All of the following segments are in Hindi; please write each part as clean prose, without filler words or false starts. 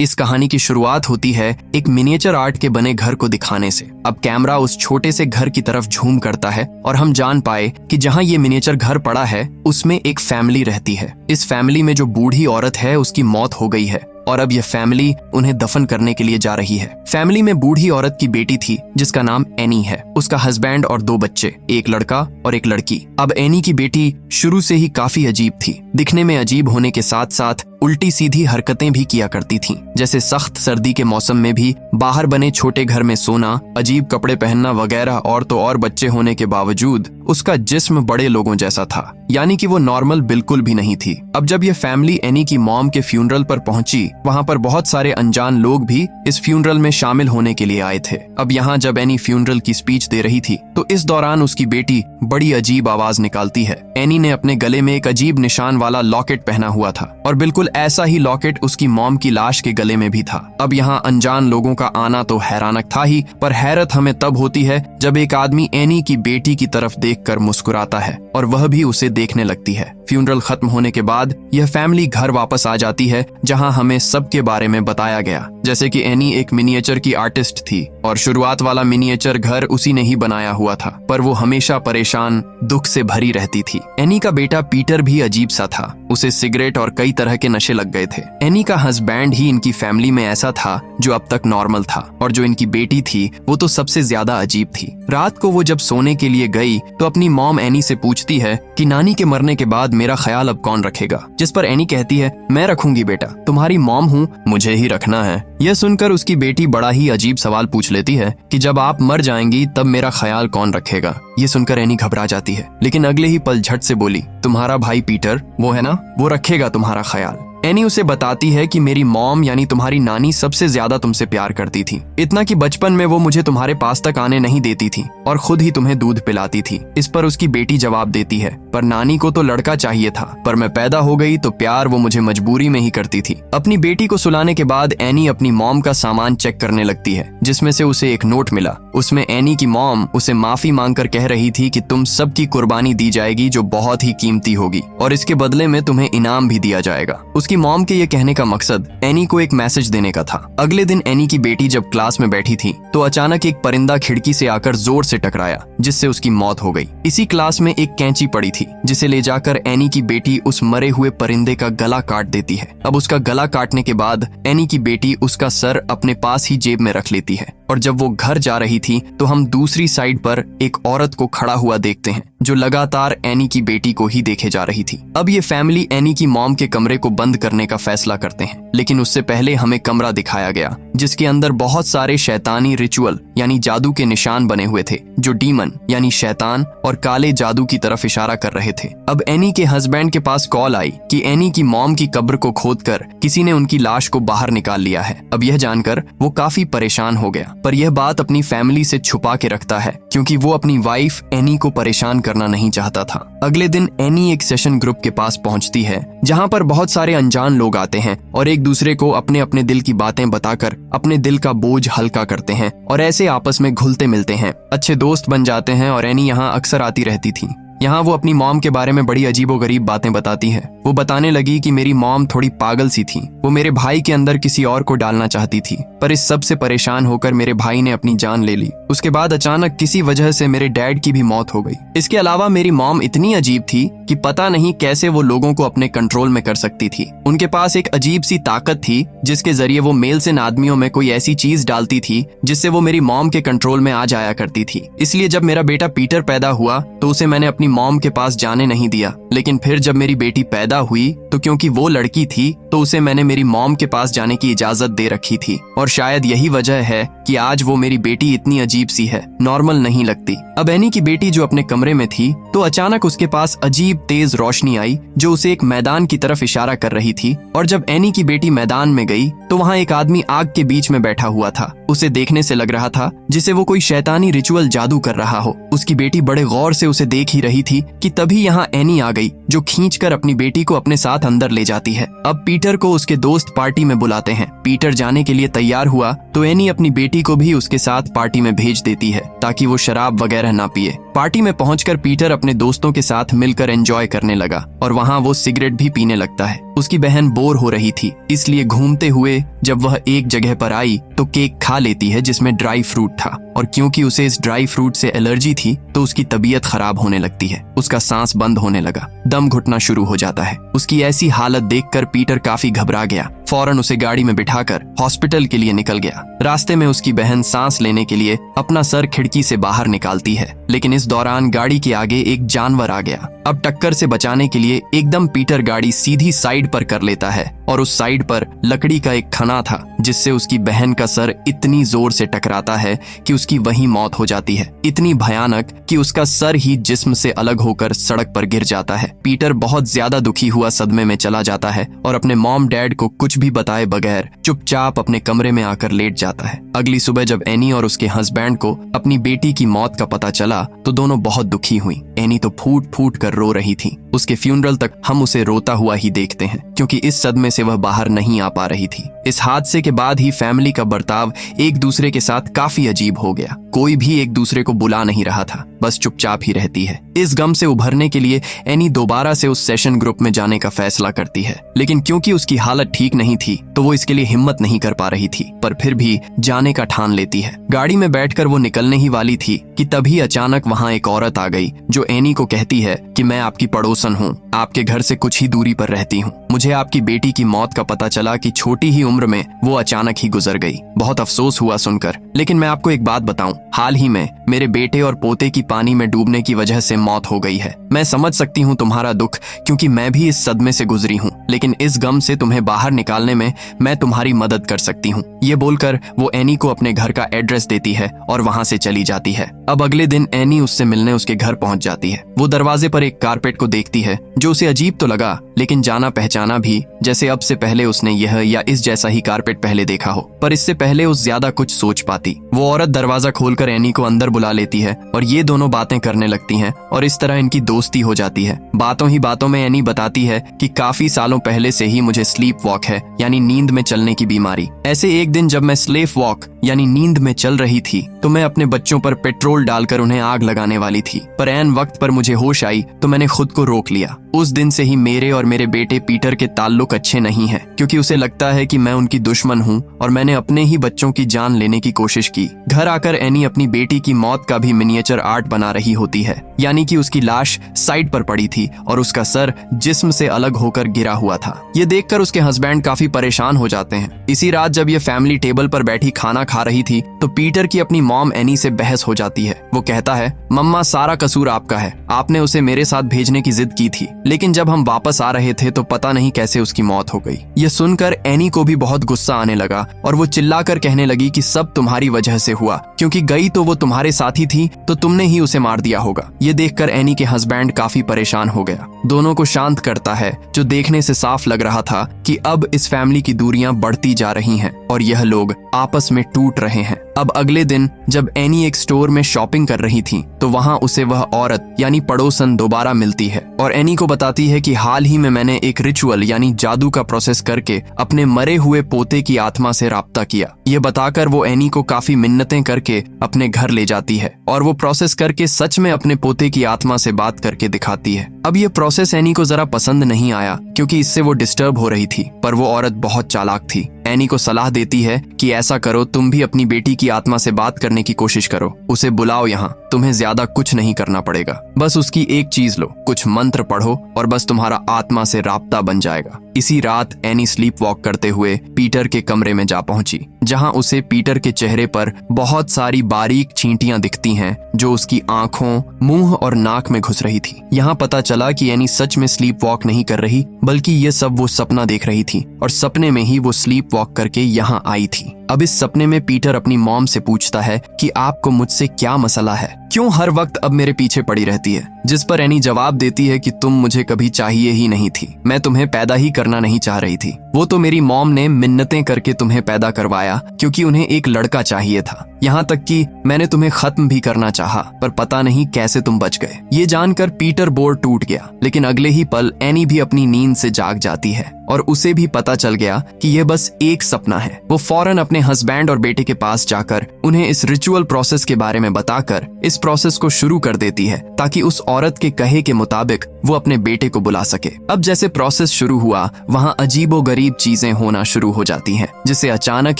इस कहानी की शुरुआत होती है एक मिनिएचर आर्ट के बने घर को दिखाने से। अब कैमरा उस छोटे से घर की तरफ झूम करता है और हम जान पाए कि जहाँ ये मिनिएचर घर पड़ा है उसमें एक फैमिली रहती है। इस फैमिली में जो बूढ़ी औरत है उसकी मौत हो गई है और अब यह फैमिली उन्हें दफन करने के लिए जा रही है। फैमिली में बूढ़ी औरत की बेटी थी जिसका नाम एनी है, उसका हस्बैंड और 2 बच्चे, एक लड़का और एक लड़की। अब एनी की बेटी शुरू से ही काफी अजीब थी। दिखने में अजीब होने के साथ साथ उल्टी सीधी हरकतें भी किया करती थीं, जैसे सख्त सर्दी के मौसम में भी बाहर बने छोटे घर में सोना, अजीब कपड़े पहनना वगैरह। और तो और बच्चे होने के बावजूद उसका जिस्म बड़े लोगों जैसा था, यानी कि वो नॉर्मल बिल्कुल भी नहीं थी। अब जब ये फैमिली एनी की मॉम के फ्यूनरल पर पहुंची, वहाँ पर बहुत सारे अनजान लोग भी इस फ्यूनरल में शामिल होने के लिए आए थे। अब यहाँ जब एनी फ्यूनरल की स्पीच दे रही थी तो इस दौरान उसकी बेटी बड़ी अजीब आवाज निकालती है। एनी ने अपने गले में एक अजीब निशान वाला लॉकेट पहना हुआ था और बिल्कुल ऐसा ही लॉकेट उसकी मॉम की लाश के गले में भी था। अब यहाँ अनजान लोगों का आना तो हैरानक था ही, पर हैरत हमें तब होती है जब एक आदमी एनी की बेटी की तरफ देखकर मुस्कुराता है और वह भी उसे देखने लगती है। फ्यूनरल खत्म होने के बाद यह फैमिली घर वापस आ जाती है, जहां हमें सबके बारे में बताया गया, जैसे कि एनी एक मिनिएचर की आर्टिस्ट थी और शुरुआत वाला मिनिएचर घर उसी ने ही बनाया हुआ था, पर वो हमेशा परेशान, दुख से भरी रहती थी। एनी का बेटा पीटर भी अजीब सा था, उसे सिगरेट और कई तरह के नशे लग गए थे। एनी का हस्बैंड ही इनकी फैमिली में ऐसा था जो अब तक नॉर्मल था, और जो इनकी बेटी थी वो तो सबसे ज्यादा अजीब थी। रात को वो जब सोने के लिए गई तो अपनी मॉम एनी से पूछती है कि नानी के मरने के बाद मेरा ख्याल अब कौन रखेगा, जिस पर एनी कहती है, मैं रखूंगी बेटा, तुम्हारी मॉम हूँ, मुझे ही रखना है। यह सुनकर उसकी बेटी बड़ा ही अजीब सवाल पूछ लेती है कि जब आप मर जाएंगी तब मेरा ख्याल कौन रखेगा। ये सुनकर एनी घबरा जाती है, लेकिन अगले ही पल झट से बोली, तुम्हारा भाई पीटर, वो है ना, वो रखेगा तुम्हारा ख्याल। एनी उसे बताती है कि मेरी मॉम यानी तुम्हारी नानी सबसे ज्यादा तुमसे प्यार करती थी, इतना कि बचपन में वो मुझे तुम्हारे पास तक आने नहीं देती थी और खुद ही तुम्हें दूध पिलाती थी। इस पर उसकी बेटी जवाब देती है, पर नानी को तो लड़का चाहिए था, पर मैं पैदा हो गई तो प्यार वो मुझे मजबूरी में ही करती थी। अपनी बेटी को सुलाने के बाद एनी अपनी मॉम का सामान चेक करने लगती है, जिसमें से उसे एक नोट मिला। उसमें एनी की मॉम उसे माफी मांगकर कह रही थी कि तुम सबकी कुर्बानी दी जाएगी जो बहुत ही कीमती होगी और इसके बदले में तुम्हें इनाम भी दिया जाएगा। उसकी मॉम के ये कहने का मकसद एनी को एक मैसेज देने का था। अगले दिन एनी की बेटी जब क्लास में बैठी थी तो अचानक एक परिंदा खिड़की से आकर जोर से टकराया, जिससे उसकी मौत हो गई। इसी क्लास में एक कैंची पड़ी थी, जिसे ले जाकर एनी की बेटी उस मरे हुए परिंदे का गला काट देती है। अब उसका गला काटने के बाद एनी की बेटी उसका सर अपने पास ही जेब में रख लेती है और जब वो घर जा रही थी तो हम दूसरी साइड पर एक औरत को खड़ा हुआ देखते हैं जो लगातार एनी की बेटी को ही देखे जा रही थी। अब ये फैमिली एनी की मॉम के कमरे को बंद करने का फैसला करते हैं, लेकिन उससे पहले हमें कमरा दिखाया गया जिसके अंदर बहुत सारे शैतानी रिचुअल यानी जादू के निशान बने हुए थे, जो डीमन यानी शैतान और काले जादू की तरफ इशारा कर रहे थे। अब एनी के हस्बैंड के पास कॉल आई कि एनी की मॉम की कब्र को खोदकर किसी ने उनकी लाश को बाहर निकाल लिया है। अब यह जानकर वो काफी परेशान हो गया, पर यह बात अपनी फैमिली से छुपा के रखता है क्योंकि वो अपनी वाइफ एनी को परेशान करना नहीं चाहता था। अगले दिन एनी एक सेशन ग्रुप के पास पहुंचती है जहां पर बहुत सारे अनजान लोग आते हैं और एक दूसरे को अपने अपने दिल की बातें बताकर अपने दिल का बोझ हल्का करते हैं और ऐसे आपस में घुलते मिलते हैं, अच्छे दोस्त बन जाते हैं। और एनी यहाँ अक्सर आती रहती थी। यहाँ वो अपनी मॉम के बारे में बड़ी अजीबोगरीब बातें बताती है। वो बताने लगी कि मेरी मॉम थोड़ी पागल सी थी, वो मेरे भाई के अंदर किसी और को डालना चाहती थी, पर इस सब से परेशान होकर मेरे भाई ने अपनी जान ले ली। उसके बाद अचानक किसी वजह से मेरे डैड की भी मौत हो गई। इसके अलावा मेरी मॉम इतनी अजीब थी कि पता नहीं कैसे वो लोगों को अपने कंट्रोल में कर सकती थी। उनके पास एक अजीब सी ताकत थी जिसके जरिए वो मेल से आदमियों में कोई ऐसी चीज डालती थी जिससे वो मेरी मॉम के कंट्रोल में आ जाया करती थी। इसलिए जब मेरा बेटा पीटर पैदा हुआ तो उसे मैंने अपनी मॉम के पास जाने नहीं दिया, लेकिन फिर जब मेरी बेटी पैदा हुई तो क्योंकि वो लड़की थी तो उसे मैंने मेरी मॉम के पास जाने की इजाजत दे रखी थी। और शायद यही वजह है कि आज वो मेरी बेटी इतनी अजीब सी है, नॉर्मल नहीं लगती। अब एनी की बेटी जो अपने कमरे में थी तो अचानक उसके पास अजीब तेज रोशनी आई जो उसे एक मैदान की तरफ इशारा कर रही थी। और जब एनी की बेटी मैदान में गई तो वहाँ एक आदमी आग के बीच में बैठा हुआ था। उसे देखने से लग रहा था जिसे वो कोई शैतानी रिचुअल जादू कर रहा हो। उसकी बेटी बड़े गौर से उसे देख ही रही थी कि तभी यहाँ एनी आ गई जो खींचकर अपनी बेटी को अपने साथ अंदर ले जाती है। अब पीटर को उसके दोस्त पार्टी में बुलाते हैं। पीटर जाने के लिए तैयार हुआ तो एनी अपनी बेटी को भी उसके साथ पार्टी में भेज देती है ताकि वो शराब वगैरह ना पिए। पार्टी में पहुंचकर पीटर अपने दोस्तों के साथ मिलकर एंजॉय करने लगा और वहां वो सिगरेट भी पीने लगता है। उसकी बहन बोर हो रही थी, इसलिए घूमते हुए जब वह एक जगह पर आई तो केक खा लेती है जिसमें ड्राई फ्रूट था, और क्योंकि उसे इस ड्राई फ्रूट से एलर्जी थी तो उसकी तबीयत खराब होने लगती है। उसका सांस बंद होने लगा, दम घुटना शुरू हो जाता है। उसकी ऐसी हालत देखकर पीटर काफी घबरा गया। फौरन उसे गाड़ी में बिठाकर हॉस्पिटल के लिए निकल गया। रास्ते में उसकी बहन सांस लेने के लिए अपना सर खिड़की से बाहर निकालती है, लेकिन इस दौरान गाड़ी के आगे एक जानवर आ गया। अब टक्कर से बचाने के लिए एकदम पीटर गाड़ी सीधी साइड पर कर लेता है और उस साइड पर लकड़ी का एक खना था जिससे उसकी बहन का सर इतनी जोर से टकराता है कि उसकी वहीं मौत हो जाती है, इतनी भयानक कि उसका सर ही जिस्म से अलग होकर सड़क पर गिर जाता है। पीटर बहुत ज्यादा दुखी हुआ सदमे में चला जाता है और अपने मॉम डैड को कुछ भी बताए बगैर चुपचाप अपने कमरे में आकर लेट जाता है। अगली सुबह जब एनी और उसके हस्बैंड को अपनी बेटी की मौत का पता चला तो दोनों बहुत दुखी हुई। एनी तो फूट फूट कर रो रही थी। उसके फ्यूनरल तक हम उसे रोता हुआ ही देखते हैं क्योंकि इस सदमे से वह बाहर नहीं आ पा रही थी। इस हादसे के बाद ही फैमिली का बर्ताव एक दूसरे के साथ काफी अजीब हो गया। कोई भी एक दूसरे को बुला नहीं रहा था, बस चुपचाप ही रहती है। इस गम से उभरने के लिए एनी दोबारा से उस सेशन ग्रुप में जाने का फैसला करती है, लेकिन क्योंकि उसकी हालत ठीक नहीं थी तो वो इसके लिए हिम्मत नहीं कर पा रही थी, पर फिर भी जाने का ठान लेती है। गाड़ी में बैठकर वो निकलने ही वाली थी कि तभी अचानक वहाँ एक औरत आ गई जो एनी को कहती है कि मैं आपकी पड़ोसन हूँ, आपके घर से कुछ ही दूरी पर रहती हूँ। मुझे आपकी बेटी की मौत का पता चला कि छोटी ही उम्र में वो अचानक ही गुजर गई। बहुत अफसोस हुआ सुनकर, लेकिन मैं आपको एक बात बताऊं, हाल ही में मेरे बेटे और पोते की पानी में डूबने की वजह से मौत हो गई है। मैं समझ सकती हूँ तुम्हारा दुख क्योंकि मैं भी इस सदमे से गुजरी हूँ, लेकिन इस गम से तुम्हें बाहर निकालने में मैं तुम्हारी मदद कर सकती हूँ। ये बोलकर वो एनी को अपने घर का एड्रेस देती है और वहाँ से चली जाती है। अब अगले दिन एनी उससे मिलने उसके घर पहुँच जाती है। वो दरवाजे पर एक कारपेट को देखती है जो उसे अजीब तो लगा, लेकिन जाना पहचाना भी, जैसे अब से पहले उसने यह या इस जैसा ही कारपेट पहले देखा हो। पर इससे पहले उस ज्यादा कुछ सोच पाती, वो औरत दरवाजा खोलकर एनी को अंदर बुला लेती है और ये दोनों बातें करने लगती हैं और इस तरह इनकी दोस्ती हो जाती है। बातों ही बातों में एनी बताती है कि काफी सालों पहले से ही मुझे स्लीप वॉक है, यानी नींद में चलने की बीमारी। ऐसे एक दिन जब मैं स्लीप वॉक यानी नींद में चल रही थी तो मैं अपने बच्चों पर पेट्रोल डालकर उन्हें आग लगाने वाली थी, पर ऐन वक्त पर मुझे होश आई तो मैंने खुद को रोक लिया। उस दिन से ही मेरे और मेरे बेटे पीटर के ताल्लुक अच्छे नहीं हैं, क्योंकि उसे लगता है कि मैं उनकी दुश्मन हूँ और मैंने अपने ही बच्चों की जान लेने की कोशिश की। घर आकर एनी अपनी बेटी की मौत का भी मिनिएचर आर्ट बना रही होती है, यानी कि उसकी लाश साइड पर पड़ी थी और उसका सर जिस्म से अलग होकर गिरा हुआ था। ये देखकर उसके हस्बैंड काफी परेशान हो जाते हैं। इसी रात जब ये फैमिली टेबल पर बैठी खाना खा रही थी तो पीटर की अपनी मॉम एनी से बहस हो जाती है। वो कहता है, मम्मा सारा कसूर आपका है, आपने उसे मेरे साथ भेजने की जिद की थी, लेकिन जब हम वापस आ रहे थे तो पता नहीं कैसे उसकी मौत हो गई। ये सुनकर एनी को भी बहुत गुस्सा आने लगा और वो चिल्लाकर कहने लगी कि सब तुम्हारी वजह से हुआ, क्योंकि गई तो वो तुम्हारे साथ ही थी तो तुमने ही उसे मार दिया होगा। ये देखकर एनी के हस्बैंड काफी परेशान हो गया। दोनों को शांत करता है, जो देखने से साफ लग रहा था कि अब इस फैमिली की दूरियां बढ़ती जा रही हैं और यह लोग आपस में टूट रहे हैं। अब अगले दिन जब एनी एक स्टोर में शॉपिंग कर रही थी तो वहाँ उसे वह औरत यानी पड़ोसन दोबारा मिलती है और एनी को बताती है कि हाल ही में मैंने एक रिचुअल यानी जादू का प्रोसेस करके अपने मरे हुए पोते की आत्मा से राब्ता किया। ये बताकर वो एनी को काफी मिन्नतें करके अपने घर ले जाती है और वो प्रोसेस करके सच में अपने पोते की आत्मा से बात करके दिखाती है। अब ये प्रोसेस एनी को जरा पसंद नहीं आया क्योंकि इससे वो डिस्टर्ब हो रही थी, पर वो औरत बहुत चालाक थी। एनी को सलाह देती है कि ऐसा करो, तुम भी अपनी बेटी की आत्मा से बात करने की कोशिश करो, उसे बुलाओ यहाँ, तुम्हें ज्यादा कुछ नहीं करना पड़ेगा, बस उसकी एक चीज लो, कुछ मंत्र पढ़ो और बस तुम्हारा आत्मा से राब्ता बन जाएगा। इसी रात एनी स्लीप वॉक करते हुए पीटर के कमरे में जा पहुंची, जहां उसे पीटर के चेहरे पर बहुत सारी बारीक चींटियां दिखती हैं जो उसकी आंखों, मुंह और नाक में घुस रही थी। यहाँ पता चला कि एनी सच में स्लीप वॉक नहीं कर रही, बल्कि ये सब वो सपना देख रही थी और सपने में ही वो स्लीप वॉक करके यहाँ आई थी। अब इस सपने में पीटर अपनी मॉम से पूछता है कि आपको मुझसे क्या मसला है, क्यों हर वक्त अब मेरे पीछे पड़ी रहती है, जिस पर एनी जवाब देती है कि तुम मुझे कभी चाहिए ही नहीं थी, मैं तुम्हें पैदा ही करना नहीं चाह रही थी, वो तो मेरी मॉम ने मिन्नतें करके तुम्हें पैदा करवाया क्योंकि उन्हें एक लड़का चाहिए था। यहाँ तक कि मैंने तुम्हें खत्म भी करना चाहा, पर पता नहीं कैसे तुम बच गए। ये जानकर पीटर बोर टूट गया, लेकिन अगले ही पल एनी भी अपनी नींद से जाग जाती है और उसे भी पता चल गया कि यह बस एक सपना है। वो फौरन अपने हस्बैंड और बेटे के पास जाकर उन्हें इस रिचुअल प्रोसेस के बारे में बताकर इस प्रोसेस को शुरू कर देती है ताकि उस औरत के कहे के मुताबिक वो अपने बेटे को बुला सके। अब जैसे प्रोसेस शुरू हुआ, वहाँ अजीबोगरीब चीजें होना शुरू हो जाती हैं, जिससे अचानक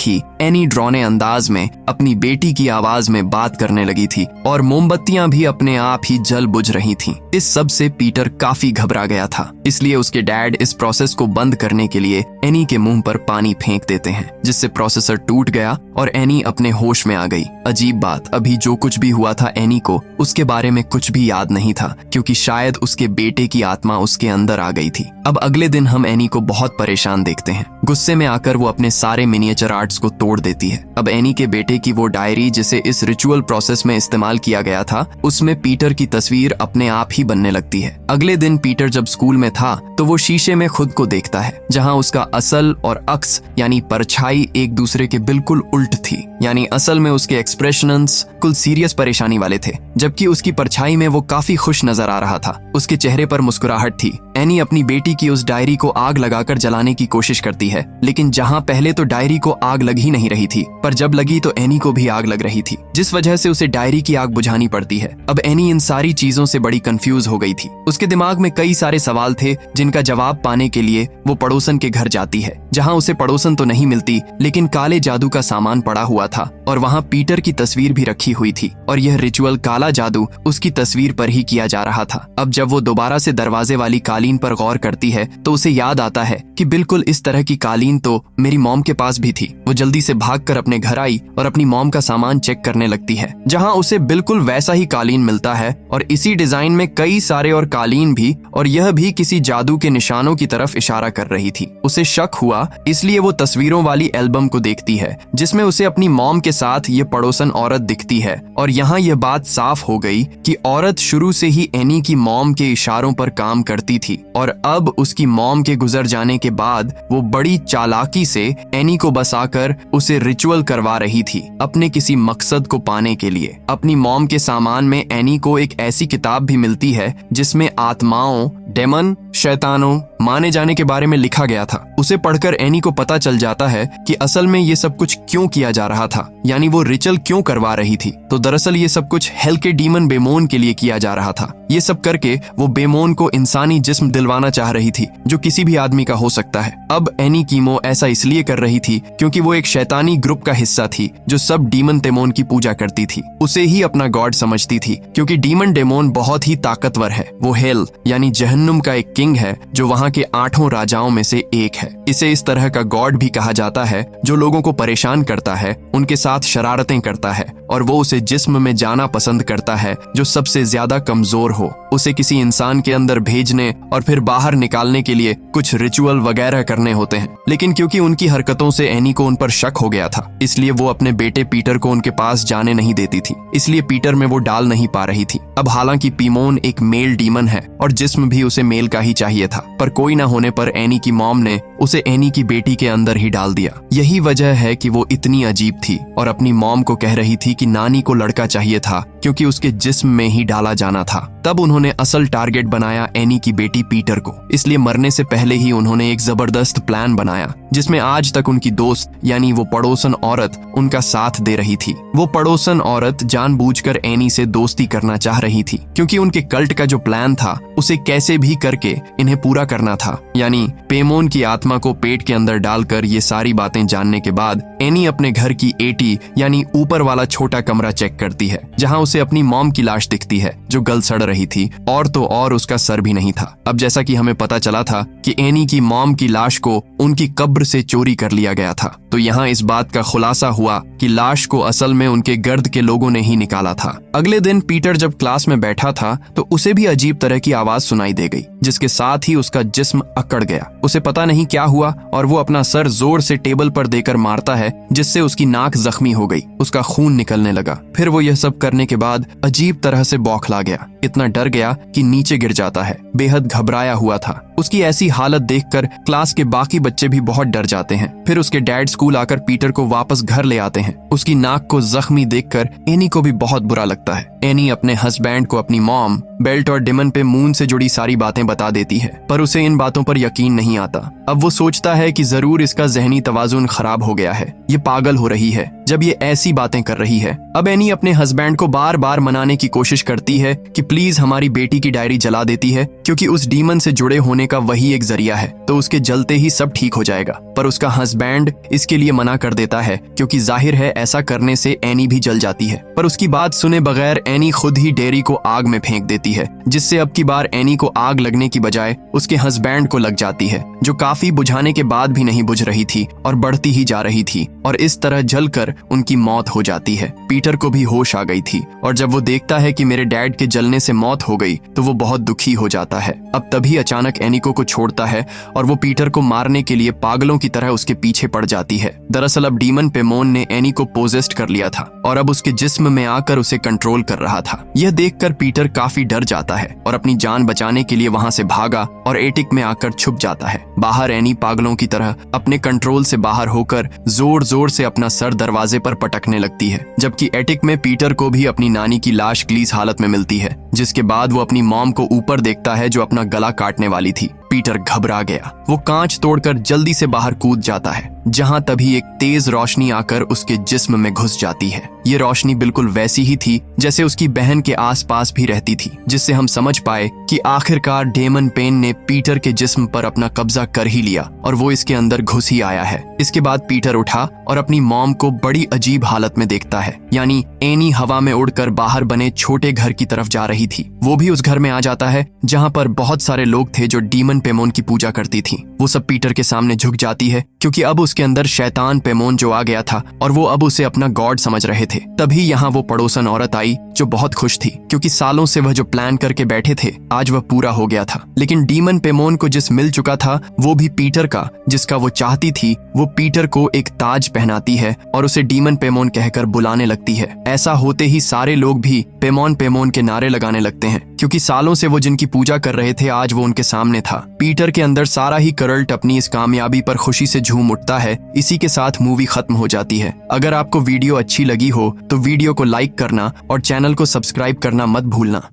ही एनी डरौने अंदाज में अपनी बेटी की आवाज में बात करने लगी थी और मोमबत्तियां भी अपने आप ही जल बुझ रही थीं। इस सब से पीटर काफी घबरा गया था, इसलिए उसके डैड इस प्रोसेस को बंद करने के लिए एनी के मुंह पर पानी फेंक देते हैं, जिससे प्रोसेसर टूट गया और एनी अपने होश में आ गई। अजीब बात, अभी जो कुछ भी हुआ था एनी को उसके बारे में कुछ भी याद नहीं था, क्योंकि शायद उसके बेटे की आत्मा उसके अंदर आ गई थी। अब अगले दिन हम एनी को बहुत परेशान देखते हैं। गुस्से में आकर वो अपने सारे मिनिएचर आर्ट्स को तोड़ देती है। अब एनी के बेटे की वो डायरी जिसे इस रिचुअल प्रोसेस में इस्तेमाल किया गया था, उसमें पीटर की तस्वीर अपने आप ही बनने लगती है। अगले दिन पीटर जब स्कूल में था तो वो शीशे में खुद को देखता है, जहाँ उसका असल और अक्स यानी परछाई एक दूसरे के बिल्कुल उल्ट थी। यानी असल में उसके एक्सप्रेशंस कुल सीरियस परेशानी वाले थे, जबकि उसकी परछाई में वो काफी खुश नजर आ रहा था। उसके चेहरे पर मुस्कुराहट थी। एनी अपनी बेटी की उस डायरी को आग लगाकर जलाने की कोशिश करती है, लेकिन जहां पहले तो डायरी को आग लग ही नहीं रही थी, पर जब लगी तो एनी को भी आग लग रही थी, जिस वजह से उसे डायरी की आग बुझानी पड़ती है। अब एनी इन सारी चीजों से बड़ी कंफ्यूज हो गई थी। उसके दिमाग में कई सारे सवाल थे जिनका जवाब पाने के लिए वो पड़ोसन के घर जाती है, जहां उसे पड़ोसन तो नहीं मिलती, लेकिन काले जादू का सामान पड़ा हुआ था और वहां पीटर की तस्वीर भी रखी हुई थी और यह रिचुअल काला जादू उसकी तस्वीर पर ही किया जा रहा था। अब जब वो दोबारा से दरवाजे वाली कालीन पर गौर करती है तो उसे याद आता है कि बिल्कुल इस तरह की कालीन तो मेरी मॉम के पास भी थी। वो जल्दी से भागकर अपने घर आई और अपनी मॉम का सामान चेक करने लगती है, जहां उसे बिल्कुल वैसा ही कालीन मिलता है और इसी डिजाइन में कई सारे और कालीन भी, और यह भी किसी जादू के निशानों की तरफ इशारा कर रही थी। उसे शक हुआ, इसलिए वो तस्वीरों वाली एल्बम को देखती है जिसमें उसे अपनी मॉम के साथ ये पड़ोसन औरत दिखती है। और यहाँ यह बात साफ हो गई कि औरत शुरू से ही एनी की मॉम के इशारों पर काम करती थी और अब उसकी मॉम के गुजर जाने के बाद वो बड़ी चालाकी से एनी को बसाकर उसे रिचुअल करवा रही थी अपने किसी मकसद को पाने के लिए। अपनी मॉम के सामान में एनी को एक ऐसी किताब भी मिलती है जिसमें आत्माओं, डेमन, शैतानों माने जाने के बारे में लिखा गया था। उसे पढ़कर एनी को पता चल जाता है कि असल में ये सब कुछ क्यों किया जा रहा था, यानी वो रिचुअल क्यों करवा रही थी। तो दरअसल ये सब कुछ हेल के डीमन बेमोन के लिए किया जा रहा था। ये सब करके वो बेमोन को इंसानी जिस्म दिलवाना चाह रही थी जो किसी भी आदमी का हो सकता है। अब एनी कीमो ऐसा इसलिए कर रही थी क्योंकि वो एक शैतानी ग्रुप का हिस्सा थी जो सब डीमन डेमोन की पूजा करती थी। उसे ही अपना गॉड समझती थी क्योंकि डीमन डेमोन बहुत ही ताकतवर है। वो हेल यानी जहन्नुम का एक किंग है जो वहाँ के 8 राजाओं में से एक है। इसे इस तरह का गॉड भी कहा जाता है जो लोगों को परेशान करता है, उनके साथ शरारतें करता है और वो उसे जिस्म में जाना पसंद करता है जो सबसे ज्यादा कमजोर हो। उसे किसी इंसान के अंदर भेजने और फिर बाहर निकालने के लिए कुछ रिचुअल वगैरह करने होते हैं, लेकिन क्योंकि उनकी हरकतों से एनी को उन पर शक हो गया था, इसलिए वो अपने बेटे पीटर को उनके पास जाने नहीं देती थी। इसलिए पीटर में वो डाल नहीं पा रही थी। अब हालांकि पीमोन एक मेल डीमन है और जिस्म भी उसे मेल का ही चाहिए था, पर कोई ना होने पर एनी की मॉम ने उसे एनी की बेटी के अंदर ही डाल दिया। यही वजह है कि वो इतनी अजीब थी और अपनी मॉम को कह रही थी कि नानी को लड़का चाहिए था क्योंकि उसके जिस्म में ही डाला जाना था। तब उन्होंने असल टारगेट बनाया एनी की बेटी पीटर को, इसलिए मरने से पहले ही उन्होंने एक जबरदस्त प्लान बनाया जिसमें आज तक उनकी दोस्त यानी वो पड़ोसन औरत उनका साथ दे रही थी। वो पड़ोसन औरत जानबूझकर एनी से दोस्ती करना चाह रही थी क्योंकि उनके कल्ट का जो प्लान था उसे कैसे भी करके इन्हें पूरा करना था। यानी पेमोन की आत्मा को पेट के अंदर डालकर ये सारी बातें जानने के बाद एनी अपने घर की 80 यानी ऊपर वाला छोटा कमरा चेक करती है, जहां उसे अपनी मॉम की लाश दिखती है जो गल सड़ रही थी और तो और उसका सर भी नहीं था। अब जैसा कि हमें पता चला था कि एनी की मॉम की लाश को उनकी कब्र से चोरी कर लिया गया था, तो यहाँ इस बात का खुलासा हुआ कि लाश को असल में उनके गर्द के लोगों ने ही निकाला था। अगले दिन पीटर जब क्लास में बैठा था तो उसे भी अजीब तरह की आवाज सुनाई दे गई, जिसके साथ ही उसका जिस्म अकड़ गया। उसे पता नहीं क्या हुआ और वो अपना सर जोर से टेबल पर देकर मारता है, जिससे उसकी नाक जख्मी हो गई, उसका खून निकलने लगा। फिर वो यह सब करने के बाद अजीब तरह से बौखला गया, इतना डर गया कि नीचे गिर जाता है। बेहद घबराया हुआ था उसकी ऐसी हालत देखकर क्लास के बाकी बच्चे भी बहुत डर जाते हैं। फिर उसके डैड स्कूल आकर पीटर को वापस घर ले आते हैं। उसकी नाक को जख्मी देखकर एनी को भी बहुत बुरा लगता है। एनी अपने हस्बैंड को अपनी मॉम, बेल्ट और डिमन पे मून से जुड़ी सारी बातें बता देती है, पर उसे इन बातों पर यकीन नहीं आता। अब वो सोचता है कि जरूर इसका जहनी तवाजुन खराब हो गया है, ये पागल हो रही है जब ये ऐसी बातें कर रही है। अब एनी अपने हस्बैंड को बार बार मनाने की कोशिश करती है कि प्लीज हमारी बेटी की डायरी जला देती है, क्योंकि उस डीमन से जुड़े होने का वही एक जरिया है, तो उसके जलते ही सब ठीक हो जाएगा। पर उसका हस्बैंड इसके लिए मना कर देता है, क्योंकि जाहिर है ऐसा करने से एनी भी जल जाती है। पर उसकी बात सुने बगैर एनी खुद ही डेयरी को आग में फेंक देती है, जिससे अब की बार एनी को आग लगने की बजाय उसके हस्बैंड को लग जाती है, जो काफी बुझाने के बाद भी नहीं बुझ रही थी और बढ़ती ही जा रही थी, और इस तरह जलकर उनकी मौत हो जाती है। पीटर को भी होश आ गई थी, और जब वो देखता है कि मेरे डैड के जलने से मौत हो गई तो वो बहुत दुखी हो जाता है। अब तभी अचानक एनिको को छोड़ता है और वो पीटर को मारने के लिए पागलों की तरह उसके पीछे पड़ जाती है। दरअसल अब डीमन पेमोन ने एनी को पोजेस्ट कर लिया था और अब उसके जिस्म में आकर उसे कंट्रोल कर रहा था। यह देखकर पीटर काफी डर जाता है और अपनी जान बचाने के लिए वहां से भागा और एटिक में आकर छुप जाता है। बाहर एनी पागलों की तरह अपने कंट्रोल से बाहर होकर जोर जोर से अपना सर दरवाजे पर पटकने लगती है, जबकि एटिक में पीटर को भी अपनी नानी की लाश ग्लीस हालत में मिलती है, जिसके बाद वो अपनी मॉम को ऊपर देखता है जो अपना गला काटने वाली थी। पीटर घबरा गया, वो कांच तोड़कर जल्दी से बाहर कूद जाता है, जहां तभी एक तेज रोशनी आकर उसके जिस्म में घुस जाती है। ये रोशनी बिल्कुल वैसी ही थी जैसे उसकी बहन के आसपास भी रहती थी, जिससे हम समझ पाए कि आखिरकार डेमन पेन ने पीटर के जिस्म पर अपना कब्जा कर ही लिया और वो इसके अंदर घुस ही आया है। इसके बाद पीटर उठा और अपनी मॉम को बड़ी अजीब हालत में देखता है, यानी एनी हवा में उड़कर बाहर बने छोटे घर की तरफ जा रही थी। वो भी उस घर में आ जाता है जहां पर बहुत सारे लोग थे जो डीमन पेमोन की पूजा करती थी। वो सब पीटर के सामने झुक जाती है, क्योंकि अब उसके अंदर शैतान पेमोन जो आ गया था और वो अब उसे अपना गॉड समझ रहे थे। तभी यहाँ वो पड़ोसन औरत आई जो बहुत खुश थी, क्योंकि सालों से वह जो प्लान करके बैठे थे आज वह पूरा हो गया था। लेकिन डीमन पेमोन को जिस मिल चुका था वो भी पीटर का, जिसका वो चाहती थी, वो पीटर को एक ताज पहनाती है और उसे डीमन पेमोन कहकर बुलाने लगती है। ऐसा होते ही सारे लोग भी पेमोन पेमोन के नारे लगाने लगते हैं, क्योंकि सालों से वो जिनकी पूजा कर रहे थे आज वो उनके सामने था। पीटर के अंदर सारा ही करल्ट अपनी इस कामयाबी पर खुशी से झूम उठता है। इसी के साथ मूवी खत्म हो जाती है। अगर आपको वीडियो अच्छी लगी हो तो वीडियो को लाइक करना और चैनल को सब्सक्राइब करना मत भूलना।